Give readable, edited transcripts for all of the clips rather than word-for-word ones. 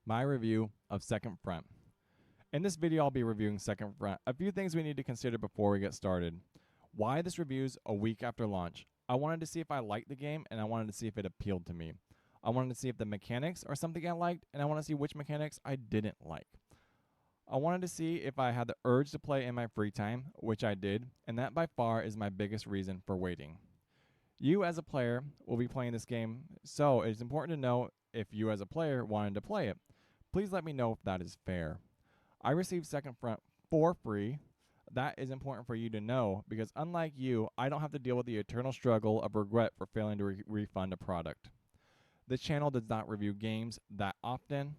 My review of Second Front. In this video, I'll be reviewing Second Front. A few things we need to consider before we get started. Why this review's a week after launch. I wanted to see if I liked the game, and I wanted to see if it appealed to me. I wanted to see if the mechanics are something I liked, and I want to see which mechanics I didn't like. I wanted to see if I had the urge to play in my free time, which I did, and that by far is my biggest reason for waiting. You as a player will be playing this game, so it's important to know if you as a player wanted to play it. Please let me know if that is fair. I received Second Front for free. That is important for you to know because unlike you, I don't have to deal with the eternal struggle of regret for failing to refund a product. This channel does not review games that often,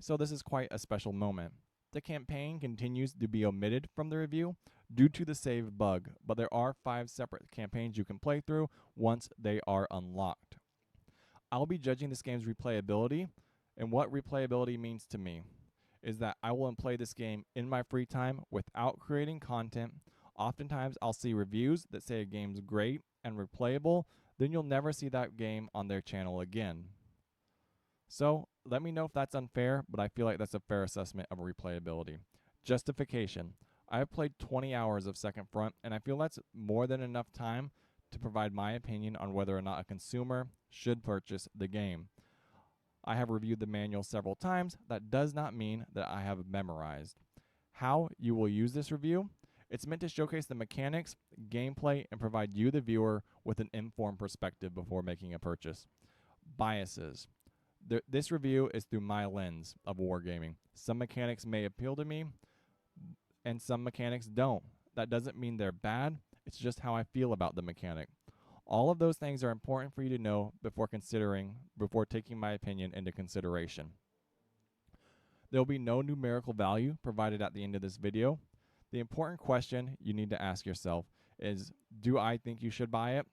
so this is quite a special moment. The campaign continues to be omitted from the review due to the save bug, but there are 5 separate campaigns you can play through once they are unlocked. I'll be judging this game's replayability, and what replayability means to me is that I will play this game in my free time without creating content. Oftentimes, I'll see reviews that say a game's great and replayable, then you'll never see that game on their channel again. So, let me know if that's unfair, but I feel like that's a fair assessment of replayability. Justification. I have played 20 hours of Second Front, and I feel that's more than enough time to provide my opinion on whether or not a consumer should purchase the game. I have reviewed the manual several times. That does not mean that I have memorized. How you will use this review? It's meant to showcase the mechanics, gameplay, and provide you, the viewer, with an informed perspective before making a purchase. Biases. This review is through my lens of wargaming. Some mechanics may appeal to me, and some mechanics don't. That doesn't mean they're bad. It's just how I feel about the mechanic. All of those things are important for you to know before taking my opinion into consideration. There will be no numerical value provided at the end of this video. The important question you need to ask yourself is, do I think you should buy it?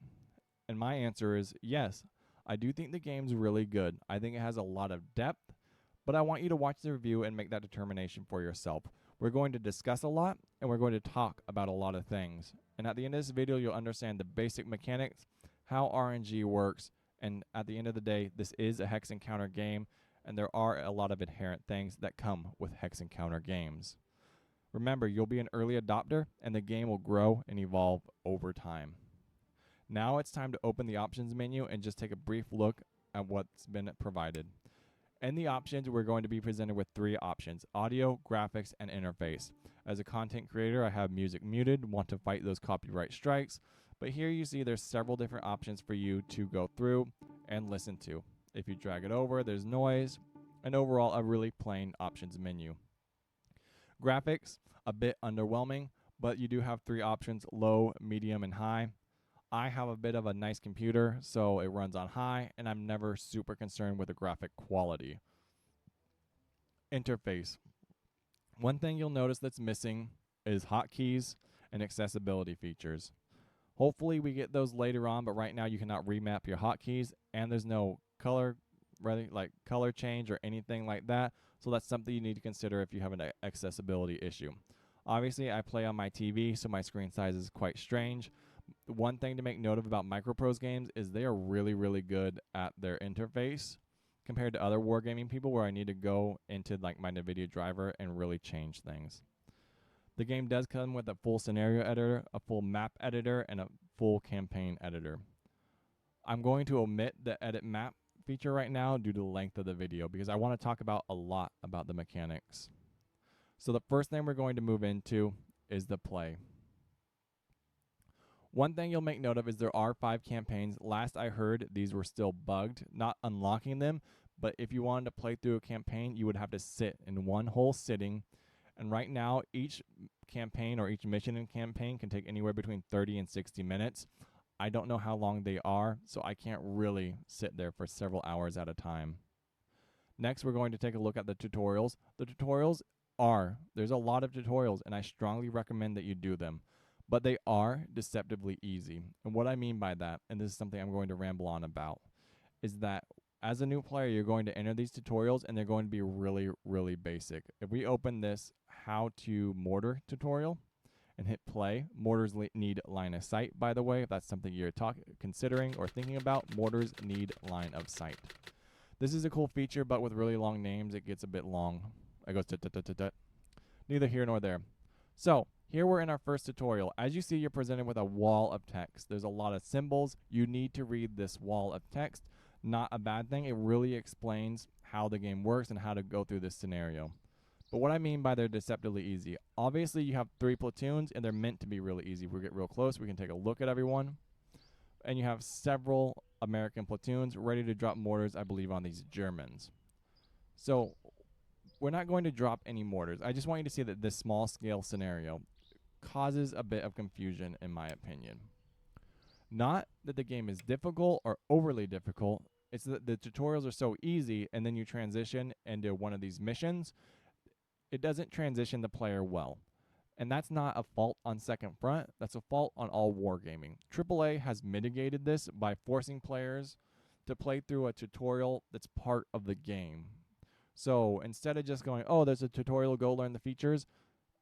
And my answer is yes. I do think the game's really good. I think it has a lot of depth, but I want you to watch the review and make that determination for yourself. We're going to discuss a lot, and we're going to talk about a lot of things. And at the end of this video, you'll understand the basic mechanics, how RNG works, and at the end of the day, this is a hex encounter game, and there are a lot of inherent things that come with hex encounter games. Remember, you'll be an early adopter, and the game will grow and evolve over time. Now it's time to open the options menu and just take a brief look at what's been provided. In the options, we're going to be presented with 3 options: audio, graphics, and interface. As a content creator, I have music muted, want to fight those copyright strikes, but here you see there's several different options for you to go through and listen to. If you drag it over, there's noise, and overall a really plain options menu. Graphics, a bit underwhelming, but you do have 3 options: low, medium, and high. I have a bit of a nice computer, so it runs on high, and I'm never super concerned with the graphic quality. Interface. One thing you'll notice that's missing is hotkeys and accessibility features. Hopefully we get those later on, but right now you cannot remap your hotkeys, and there's no color change or anything like that, so that's something you need to consider if you have an accessibility issue. Obviously, I play on my TV, so my screen size is quite strange. One thing to make note of about Microprose games is they are really, really good at their interface compared to other wargaming people where I need to go into like my NVIDIA driver and really change things. The game does come with a full scenario editor, a full map editor, and a full campaign editor. I'm going to omit the edit map feature right now due to the length of the video because I want to talk about a lot about the mechanics. So the first thing we're going to move into is the play. One thing you'll make note of is there are 5 campaigns. Last I heard, these were still bugged, not unlocking them, but if you wanted to play through a campaign, you would have to sit in one whole sitting. And right now, each campaign or each mission in campaign can take anywhere between 30 and 60 minutes. I don't know how long they are, so I can't really sit there for several hours at a time. Next, we're going to take a look at the tutorials. The tutorials there's a lot of tutorials, and I strongly recommend that you do them. But they are deceptively easy. And what I mean by that, and this is something I'm going to ramble on about, is that as a new player, you're going to enter these tutorials and they're going to be really, really basic. If we open this how to mortar tutorial and hit play, mortars need line of sight, by the way, if that's something you're considering or thinking about, mortars need line of sight. This is a cool feature, but with really long names, it gets a bit long. It goes tut. Neither here nor there. So here we're in our first tutorial. As you see, you're presented with a wall of text. There's a lot of symbols. You need to read this wall of text. Not a bad thing. It really explains how the game works and how to go through this scenario. But what I mean by they're deceptively easy, obviously you have 3 platoons and they're meant to be really easy. If we get real close, we can take a look at everyone. And you have several American platoons ready to drop mortars, I believe, on these Germans. So we're not going to drop any mortars. I just want you to see that this small scale scenario causes a bit of confusion, in my opinion. Not that the game is difficult or overly difficult. It's that the tutorials are so easy, and then you transition into one of these missions. It doesn't transition the player well. And that's not a fault on Second Front. That's a fault on all wargaming. AAA has mitigated this by forcing players to play through a tutorial that's part of the game. So instead of just going, oh, there's a tutorial, go learn the features,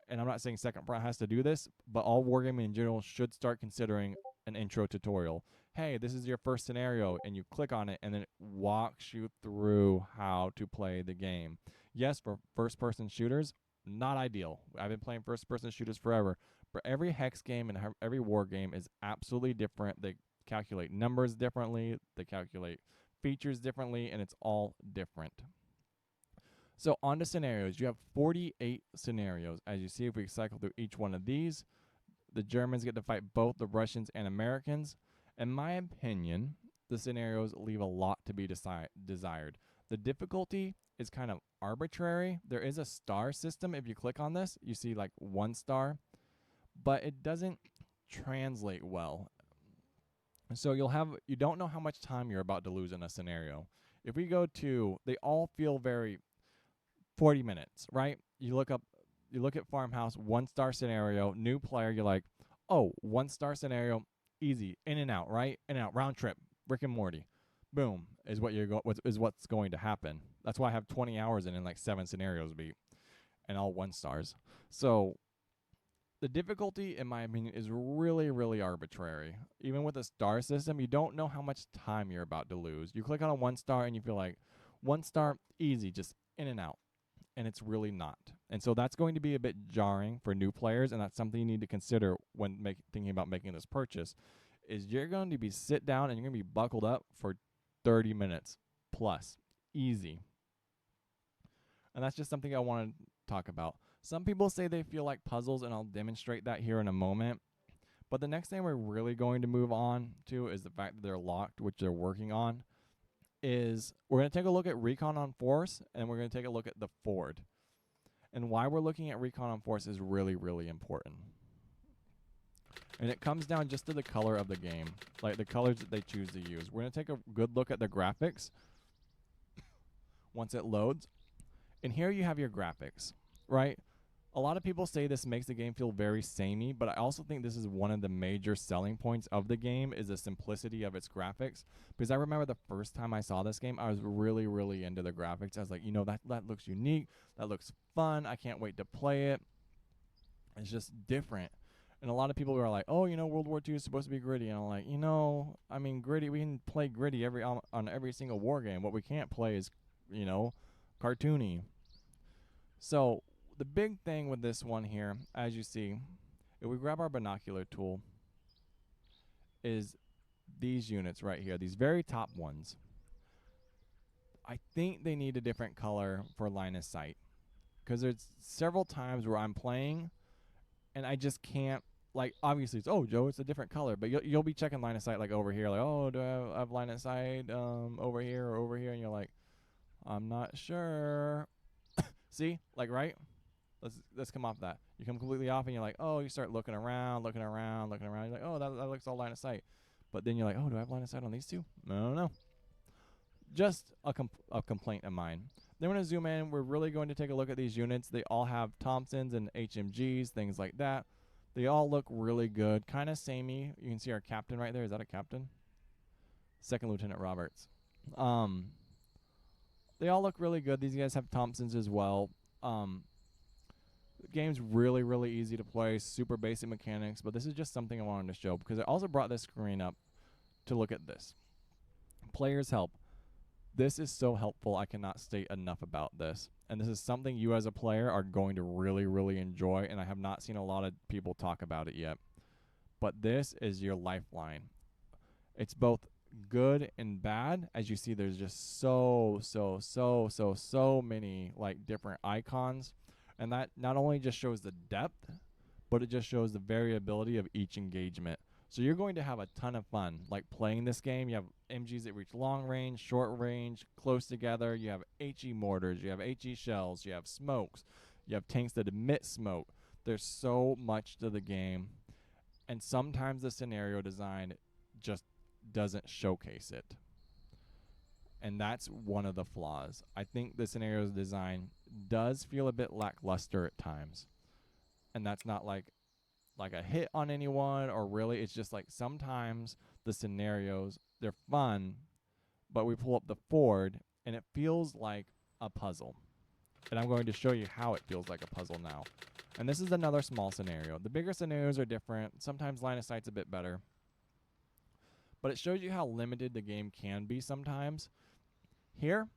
and I'm not saying Second Front has to do this, but all wargaming in general should start considering an intro tutorial. Hey, this is your first scenario, and you click on it, and then it walks you through how to play the game. Yes, for first-person shooters, not ideal. I've been playing first-person shooters forever, but every hex game and every war game is absolutely different. They calculate numbers differently, they calculate features differently, and it's all different. So on to scenarios. You have 48 scenarios. As you see, if we cycle through each one of these, the Germans get to fight both the Russians and Americans. In my opinion, the scenarios leave a lot to be desired. The difficulty is kind of arbitrary. There is a star system. If you click on this, you see like 1 star, but it doesn't translate well. So you don't know how much time you're about to lose in a scenario. If we go to, they all feel very 40 minutes, right? You look at Farmhouse, 1 star scenario, new player, you're like, oh, 1 star scenario, easy, in and out, right? In and out, round trip, Rick and Morty. Boom, is what's going to happen. That's why I have 20 hours in like 7 scenarios beat, and all 1 stars. So the difficulty, in my opinion, is really, really arbitrary. Even with a star system, you don't know how much time you're about to lose. You click on a 1 star and you feel like 1 star, easy, just in and out. And it's really not. And so that's going to be a bit jarring for new players, and that's something you need to consider when thinking about making this purchase, is you're going to be sit down and you're going to be buckled up for 30 minutes plus. Easy. And that's just something I want to talk about. Some people say they feel like puzzles, and I'll demonstrate that here in a moment. But the next thing we're really going to move on to is the fact that they're locked, which they're working on. Is we're going to take a look at Recon on Force, and we're going to take a look at the Ford. And why we're looking at Recon on Force is really, really important. And it comes down just to the color of the game, like the colors that they choose to use. We're going to take a good look at the graphics once it loads. And here you have your graphics, right? A lot of people say this makes the game feel very samey, but I also think this is one of the major selling points of the game, is the simplicity of its graphics. Because I remember the first time I saw this game, I was really, really into the graphics. I was like, you know, that looks unique. That looks fun. I can't wait to play it. It's just different. And a lot of people were like, oh, you know, World War II is supposed to be gritty. And I'm like, you know, I mean, gritty, we can play gritty on every single war game. What we can't play is, you know, cartoony. So the big thing with this one here, as you see, if we grab our binocular tool, is these units right here, these very top ones. I think they need a different color for line of sight, because there's several times where I'm playing and I just can't, like, obviously it's, oh, Joe, it's a different color, but you'll be checking line of sight like over here, like, oh, do I have line of sight over here or over here? And you're like, I'm not sure. See, like, right? Let's come off that. You come completely off, and you're like, oh, you start looking around. You're like, oh, that looks all line of sight. But then you're like, oh, do I have line of sight on these two? No. Just a complaint of mine. Then we're going to zoom in. We're really going to take a look at these units. They all have Thompsons and HMGs, things like that. They all look really good. Kind of samey. You can see our captain right there. Is that a captain? Second Lieutenant Roberts. They all look really good. These guys have Thompsons as well. The game's really, really easy to play, super basic mechanics, but this is just something I wanted to show because I also brought this screen up to look at this. Players help. This is so helpful. I cannot state enough about this. And this is something you as a player are going to really, really enjoy. And I have not seen a lot of people talk about it yet. But this is your lifeline. It's both good and bad. As you see, there's just so many like different icons. And that not only just shows the depth, but it just shows the variability of each engagement. So you're going to have a ton of fun like playing this game. You have MGs that reach long range, short range, close together. You have HE mortars, you have HE shells, you have smokes, you have tanks that emit smoke. There's so much to the game. And sometimes the scenario design just doesn't showcase it. And that's one of the flaws. I think the scenario design does feel a bit lackluster at times. And that's not like a hit on anyone, or really it's just like sometimes the scenarios, they're fun, but we pull up the Ford and it feels like a puzzle. And I'm going to show you how it feels like a puzzle now. And this is another small scenario. The bigger scenarios are different. Sometimes line of sight's a bit better. But it shows you how limited the game can be sometimes. Here,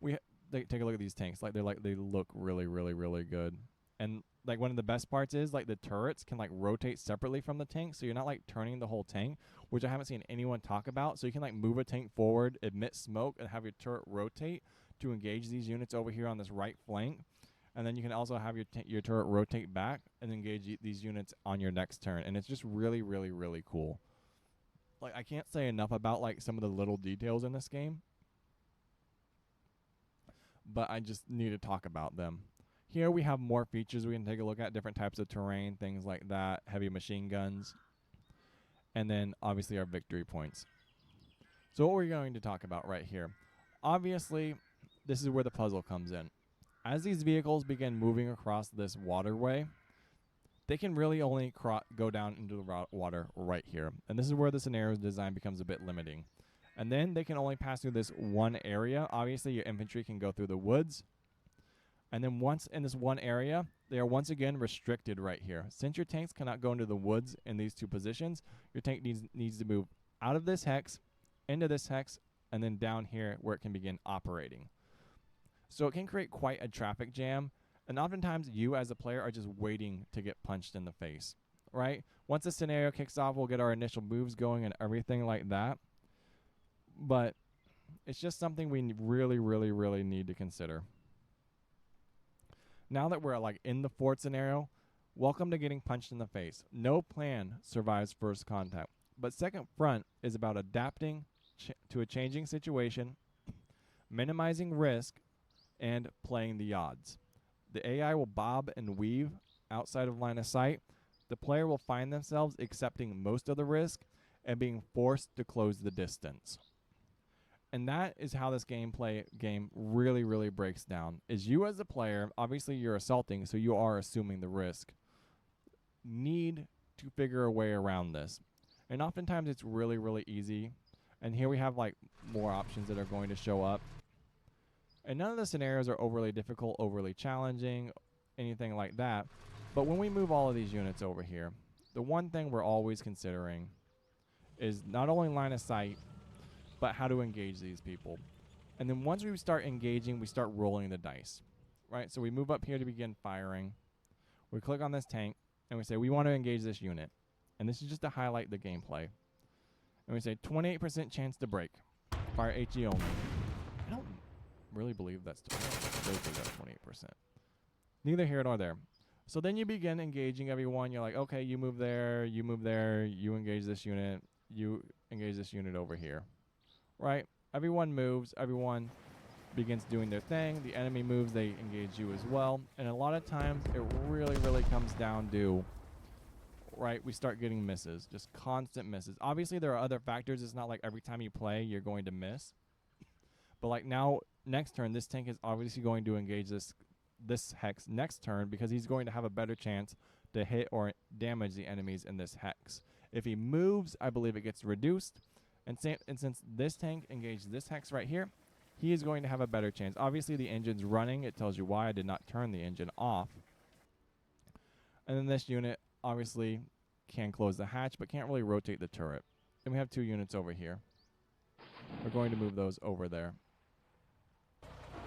take a look at these tanks. They look really, really, really good. And like one of the best parts is like the turrets can like rotate separately from the tank, so you're not like turning the whole tank, which I haven't seen anyone talk about. So you can like move a tank forward, emit smoke, and have your turret rotate to engage these units over here on this right flank. And then you can also have your turret rotate back and engage these units on your next turn. And it's just really, really, really cool. Like I can't say enough about like some of the little details in this game, but I just need to talk about them. Here we have more features we can take a look at, different types of terrain, things like that, heavy machine guns, and then obviously our victory points. So what we're going to talk about right here, obviously this is where the puzzle comes in. As these vehicles begin moving across this waterway, they can really only go down into the water right here. And this is where the scenario design becomes a bit limiting. And then they can only pass through this one area. Obviously your infantry can go through the woods. And then once in this one area, they are once again restricted right here. Since your tanks cannot go into the woods in these two positions, your tank needs to move out of this hex, into this hex, and then down here where it can begin operating. So it can create quite a traffic jam, and oftentimes you as a player are just waiting to get punched in the face, right? Once the scenario kicks off, we'll get our initial moves going and everything like that. But it's just something we really, really, really need to consider. Now that we're like in the fort scenario, welcome to getting punched in the face. No plan survives first contact, but second front is about adapting to a changing situation, minimizing risk, and playing the odds. The AI will bob and weave outside of line of sight. The player will find themselves accepting most of the risk and being forced to close the distance. And that is how this game really, really breaks down. Is you as a player, obviously you're assaulting, so you are assuming the risk, need to figure a way around this. And oftentimes it's really, really easy. And here we have like more options that are going to show up. And none of the scenarios are overly difficult, overly challenging, anything like that. But when we move all of these units over here, the one thing we're always considering is not only line of sight, but how to engage these people. And then once we start engaging, we start rolling the dice, right? So we move up here to begin firing. We click on this tank, and we say we want to engage this unit. And this is just to highlight the gameplay. And we say 28% chance to break. Fire HE only. I don't really believe that's 28%. I really think that's 28%. Neither here nor there. So then you begin engaging everyone. You're like, okay, you move there, you move there, you engage this unit, you engage this unit over here. Right? Everyone moves, everyone begins doing their thing. The enemy moves, they engage you as well. And a lot of times it really, really comes down to, right, we start getting misses, just constant misses. Obviously there are other factors. It's not like every time you play you're going to miss. But like now, next turn, this tank is obviously going to engage this hex next turn because he's going to have a better chance to hit or damage the enemies in this hex. If he moves, I believe it gets reduced. And since this tank engaged this hex right here, he is going to have a better chance. Obviously, the engine's running. It tells you why I did not turn the engine off. And then this unit obviously can close the hatch, but can't really rotate the turret. Then we have two units over here. We're going to move those over there.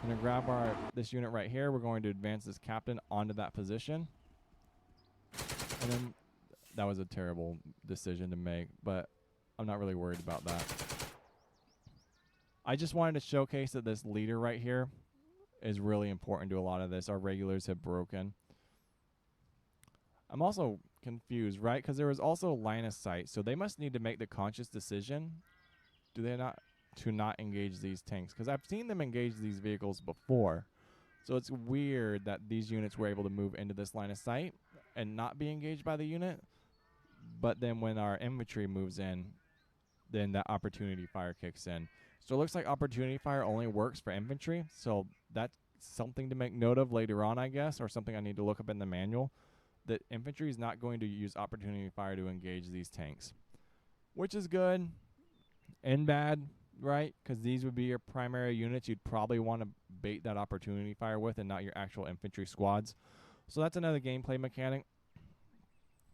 I'm going to grab this unit right here. We're going to advance this captain onto that position. And then that was a terrible decision to make, but I'm not really worried about that. I just wanted to showcase that this leader right here is really important to a lot of this. Our regulars have broken. I'm also confused, right? Because there was also line of sight, so they must need to make the conscious decision, do they not, to not engage these tanks? Because I've seen them engage these vehicles before. So it's weird that these units were able to move into this line of sight and not be engaged by the unit. But then when our infantry moves in, then that opportunity fire kicks in. So it looks like opportunity fire only works for infantry. So that's something to make note of later on, I guess, or something I need to look up in the manual. That infantry is not going to use opportunity fire to engage these tanks, which is good and bad, right? Because these would be your primary units you'd probably want to bait that opportunity fire with and not your actual infantry squads. So that's another gameplay mechanic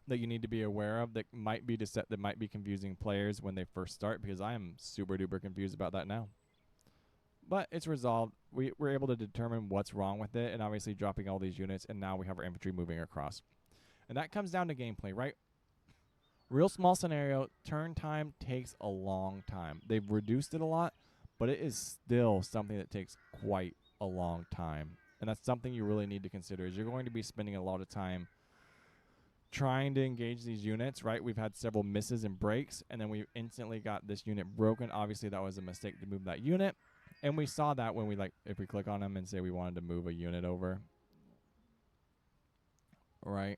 that you need to be aware of that might be that might be confusing players when they first start, because I am super duper confused about that now. But it's resolved. We're able to determine what's wrong with it, and obviously dropping all these units, and now we have our infantry moving across. And that comes down to gameplay, right? Real small scenario, turn time takes a long time. They've reduced it a lot, but it is still something that takes quite a long time. And that's something you really need to consider, is you're going to be spending a lot of time trying to engage these units, right? We've had several misses and breaks, and then we instantly got this unit broken. Obviously, that was a mistake to move that unit. And we saw that when we, if we click on them and say we wanted to move a unit over. Right?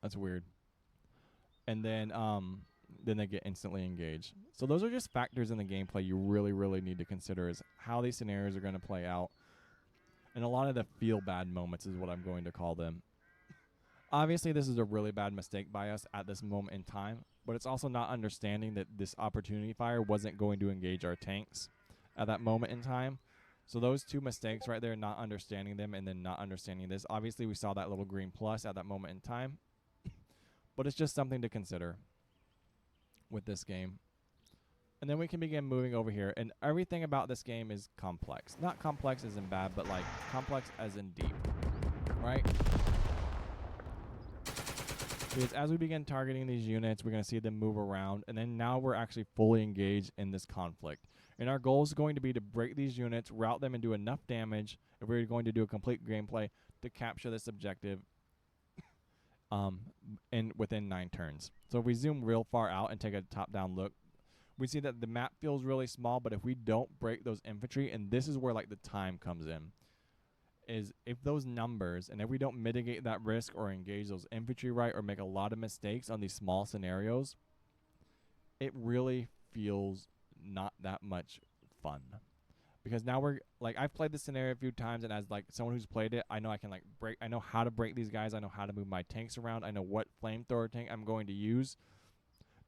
That's weird. And then they get instantly engaged. So those are just factors in the gameplay you really, really need to consider, is how these scenarios are going to play out. And a lot of the feel bad moments is what I'm going to call them. Obviously, this is a really bad mistake by us at this moment in time, but it's also not understanding that this opportunity fire wasn't going to engage our tanks at that moment in time. So those two mistakes right there, not understanding them and then not understanding this. Obviously, we saw that little green plus at that moment in time, but it's just something to consider with this game. And then we can begin moving over here, and everything about this game is complex. Not complex as in bad, but like complex as in deep, right? Because as we begin targeting these units, we're going to see them move around, and then now we're actually fully engaged in this conflict. And our goal is going to be to break these units, route them, and do enough damage, if we're going to do a complete gameplay, to capture this objective within 9 turns. So if we zoom real far out and take a top-down look, we see that the map feels really small, but if we don't break those infantry, and this is where like the time comes in, is if those numbers, and if we don't mitigate that risk or engage those infantry right or make a lot of mistakes on these small scenarios, it really feels not that much fun. Because now we're like, I've played this scenario a few times, and as like someone who's played it, I know I can like break, I know how to break these guys, I know how to move my tanks around, I know what flamethrower tank I'm going to use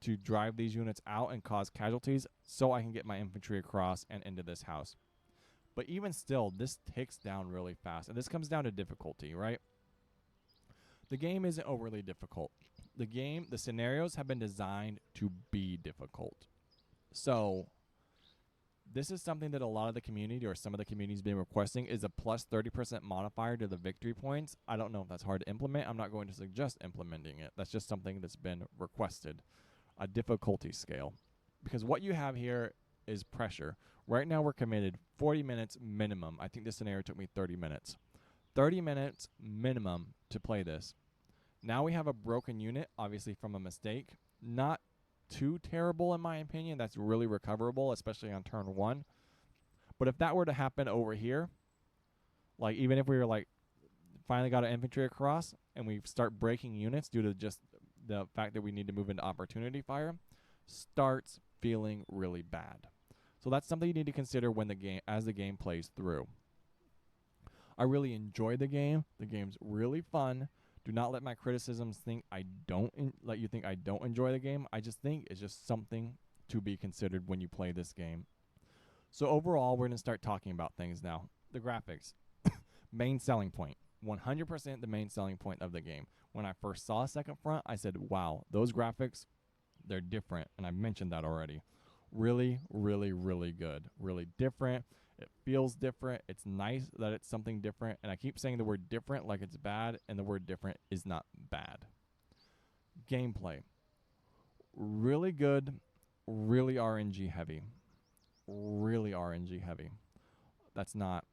to drive these units out and cause casualties so I can get my infantry across and into this house. But even still, this ticks down really fast. And this comes down to difficulty, right? The game isn't overly difficult. The scenarios have been designed to be difficult. So this is something that a lot of the community, or some of the community's been requesting, is a plus 30% modifier to the victory points. I don't know if that's hard to implement. I'm not going to suggest implementing it. That's just something that's been requested. A difficulty scale. Because what you have here is pressure. Right now we're committed 40 minutes minimum. I think this scenario took me 30 minutes. 30 minutes minimum to play this. Now we have a broken unit, obviously from a mistake. Not too terrible in my opinion. That's really recoverable, especially on turn 1. But if that were to happen over here, like even if we were like finally got our infantry across and we start breaking units due to just the fact that we need to move into opportunity fire, starts feeling really bad. So that's something you need to consider when as the game plays through. I really enjoy the game. The game's really fun. Do not let my criticisms think let you think I don't enjoy the game. I just think it's just something to be considered when you play this game. So overall, we're going to start talking about things now. The graphics. Main selling point. 100% the main selling point of the game. When I first saw Second Front, I said, wow, those graphics, they're different. And I mentioned that already. Really, really, really good. Really different. It feels different. It's nice that it's something different. And I keep saying the word different like it's bad, and the word different is not bad. Gameplay. Really good, really RNG heavy. Really RNG heavy. That's not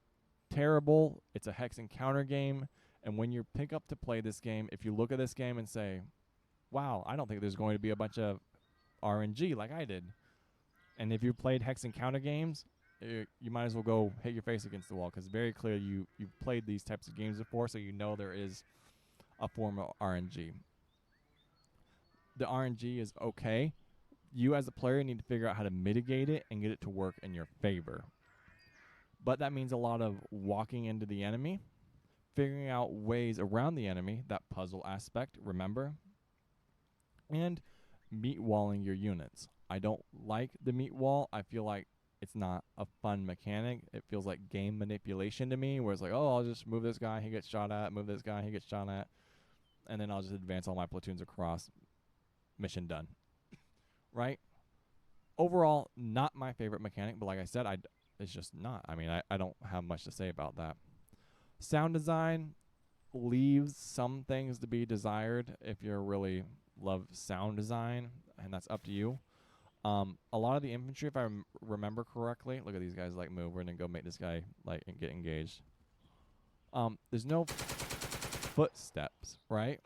terrible. It's a hex encounter game. And when you pick up to play this game, if you look at this game and say, wow, I don't think there's going to be a bunch of RNG like I did. And if you played hex encounter games, you might as well go hit your face against the wall, because very clearly you've played these types of games before, so you know there is a form of RNG. The RNG is okay. You as a player need to figure out how to mitigate it and get it to work in your favor. But that means a lot of walking into the enemy, figuring out ways around the enemy, that puzzle aspect, remember, and meat walling your units. I don't like the meat wall. I feel like it's not a fun mechanic. It feels like game manipulation to me, where it's like, oh, I'll just move this guy, he gets shot at, move this guy, he gets shot at, and then I'll just advance all my platoons across. Mission done. Right? Overall, not my favorite mechanic, but like I said, it's just not. I mean, I don't have much to say about that. Sound design leaves some things to be desired if you really love sound design, and that's up to you. A lot of the infantry, if I remember correctly, look at these guys like move. We're gonna go make this guy like get engaged. There's no footsteps, right?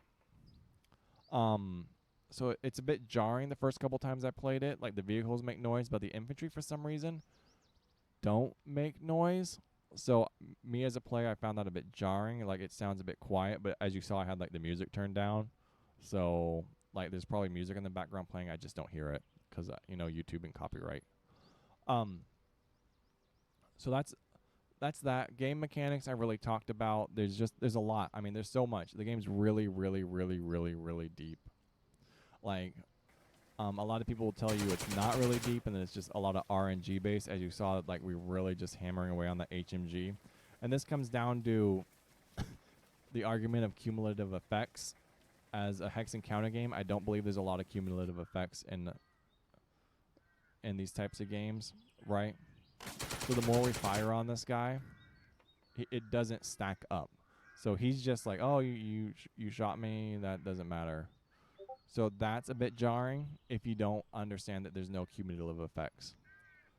So it's a bit jarring the first couple times I played it. Like the vehicles make noise, but the infantry for some reason don't make noise. So me as a player, I found that a bit jarring. Like it sounds a bit quiet, but as you saw, I had like the music turned down. So like there's probably music in the background playing. I just don't hear it because YouTube and copyright. So that's that. Game mechanics I really talked about. There's a lot. I mean, there's so much. The game's really, really, really, really, really deep. Like, a lot of people will tell you it's not really deep, and then it's just a lot of RNG based. As you saw, like we're really just hammering away on the HMG, and this comes down to the argument of cumulative effects. As a hex encounter game, I don't believe there's a lot of cumulative effects in these types of games, right? So the more we fire on this guy, it doesn't stack up. So he's just like, oh, you shot me, that doesn't matter. So that's a bit jarring if you don't understand that there's no cumulative effects.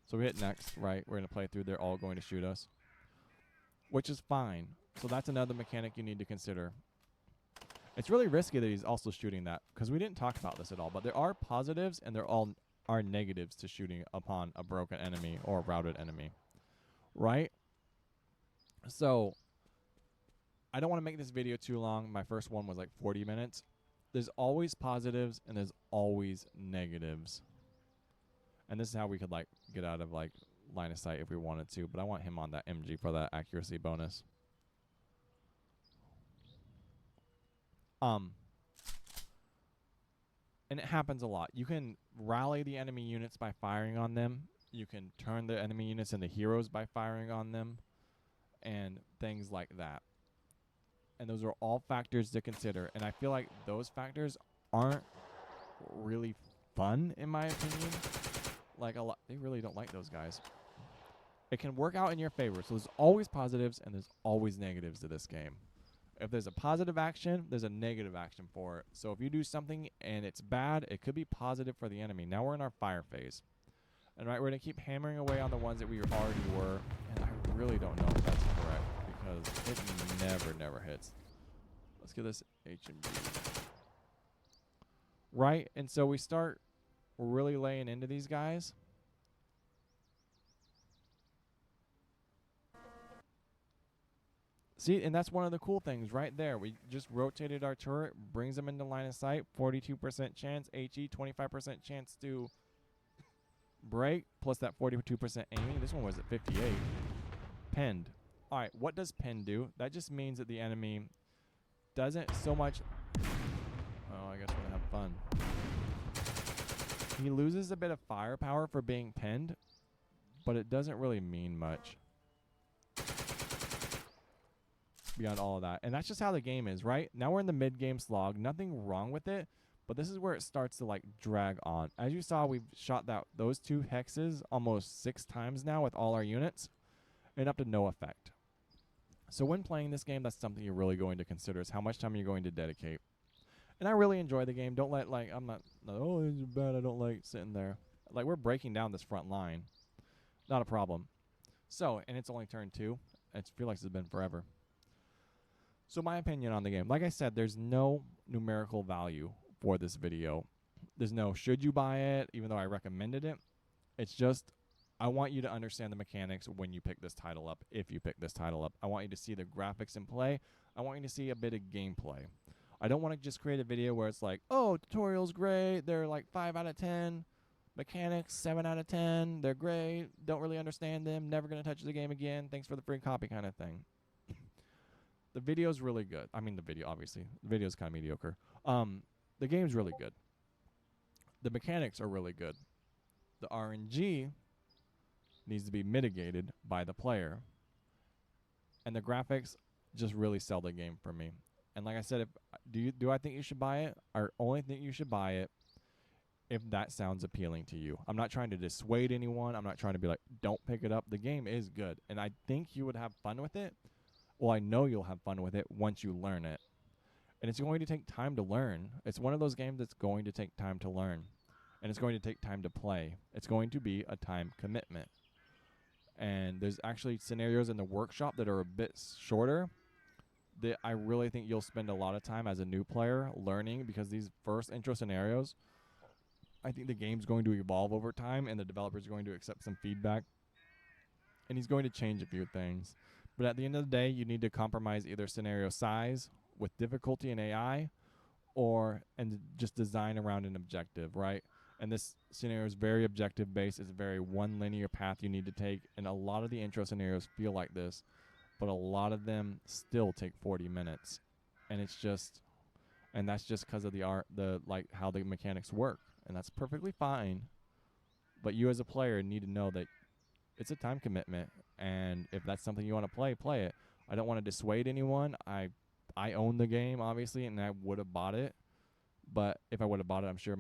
So we hit next, right? We're going to play through. They're all going to shoot us, which is fine. So that's another mechanic you need to consider. It's really risky that he's also shooting that, because we didn't talk about this at all, but there are positives and there all are negatives to shooting upon a broken enemy or a routed enemy, right? So I don't want to make this video too long. My first one was like 40 minutes. There's always positives and there's always negatives. And this is how we could like get out of like line of sight if we wanted to, but I want him on that MG for that accuracy bonus. And it happens a lot. You can rally the enemy units by firing on them. You can turn the enemy units into heroes by firing on them, and things like that. And those are all factors to consider. And I feel like those factors aren't really fun, in my opinion. Like they really don't like those guys. It can work out in your favor. So there's always positives and there's always negatives to this game. If there's a positive action, there's a negative action for it. So if you do something and it's bad, it could be positive for the enemy. Now we're in our fire phase. And right, we're going to keep hammering away on the ones that we already were. And I really don't know if that's correct, because it never hits. Let's get this HMG. Right, and so we start really laying into these guys. See, and that's one of the cool things right there. We just rotated our turret, brings them into line of sight, 42% chance, HE, 25% chance to break, plus that 42% aiming. This one was at 58. Pinned. All right, what does pin do? That just means that the enemy doesn't so much... Oh, I guess we're going to have fun. He loses a bit of firepower for being pinned, but it doesn't really mean much beyond all of that. And that's just how the game is, right? Now we're in the mid-game slog. Nothing wrong with it, but this is where it starts to like drag on. As you saw, we've shot those two hexes almost 6 times now with all our units. and up to no effect. So when playing this game, that's something you're really going to consider, is how much time you're going to dedicate. And I really enjoy the game. Don't let, like, I'm not, oh, it's bad, I don't like sitting there. Like, we're breaking down this front line. Not a problem. So, and it's only turn 2. I feel like it's been forever. So my opinion on the game. Like I said, there's no numerical value for this video. There's no should you buy it, even though I recommended it. It's just, I want you to understand the mechanics when you pick this title up, if you pick this title up. I want you to see the graphics in play. I want you to see a bit of gameplay. I don't want to just create a video where it's like, oh, tutorial's great. They're like 5 out of 10. Mechanics, 7 out of 10. They're great. Don't really understand them. Never going to touch the game again. Thanks for the free copy kind of thing. The video's really good. I mean, the video, obviously. The video's kind of mediocre. The game's really good. The mechanics are really good. The RNG needs to be mitigated by the player. And the graphics just really sell the game for me. And like I said, do I think you should buy it? I only think you should buy it if that sounds appealing to you. I'm not trying to dissuade anyone. I'm not trying to be like, don't pick it up. The game is good. And I think you would have fun with it. Well, I know you'll have fun with it once you learn it. And it's going to take time to learn. It's one of those games that's going to take time to learn. And it's going to take time to play. It's going to be a time commitment. And there's actually scenarios in the workshop that are a bit shorter that I really think you'll spend a lot of time as a new player learning, because these first intro scenarios, I think the game's going to evolve over time and the developer's going to accept some feedback. And he's going to change a few things. But at the end of the day, you need to compromise either scenario size with difficulty in AI and just design around an objective, right? And this scenario is very objective based. It's a very one linear path you need to take. And a lot of the intro scenarios feel like this, but a lot of them still take 40 minutes. And it's just, and that's just because of how the mechanics work. And that's perfectly fine. But you as a player need to know that it's a time commitment. And if that's something you want to play, play it. I don't want to dissuade anyone. I own the game, obviously, and I would have bought it. But if I would have bought it, I'm sure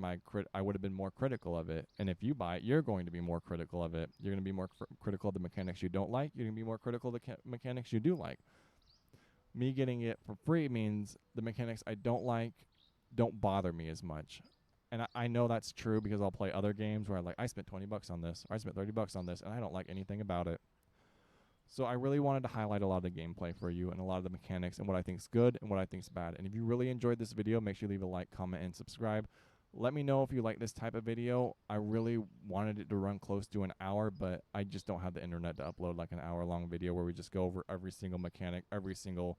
I would have been more critical of it. And if you buy it, you're going to be more critical of it. You're going to be more critical of the mechanics you don't like. You're going to be more critical of the mechanics you do like. Me getting it for free means the mechanics I don't like don't bother me as much. And I know that's true because I'll play other games where I spent $20 on this, or I spent $30 on this, and I don't like anything about it. So I really wanted to highlight a lot of the gameplay for you and a lot of the mechanics and what I think is good and what I think is bad. And if you really enjoyed this video, make sure you leave a like, comment, and subscribe. Let me know if you like this type of video. I really wanted it to run close to an hour, but I just don't have the internet to upload like an hour-long video where we just go over every single mechanic, every single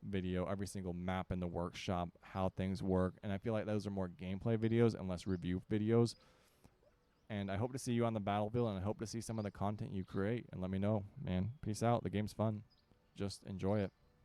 video, every single map in the workshop, how things work. And I feel like those are more gameplay videos and less review videos. And I hope to see you on the battlefield, and I hope to see some of the content you create. And let me know, man. Peace out. The game's fun. Just enjoy it.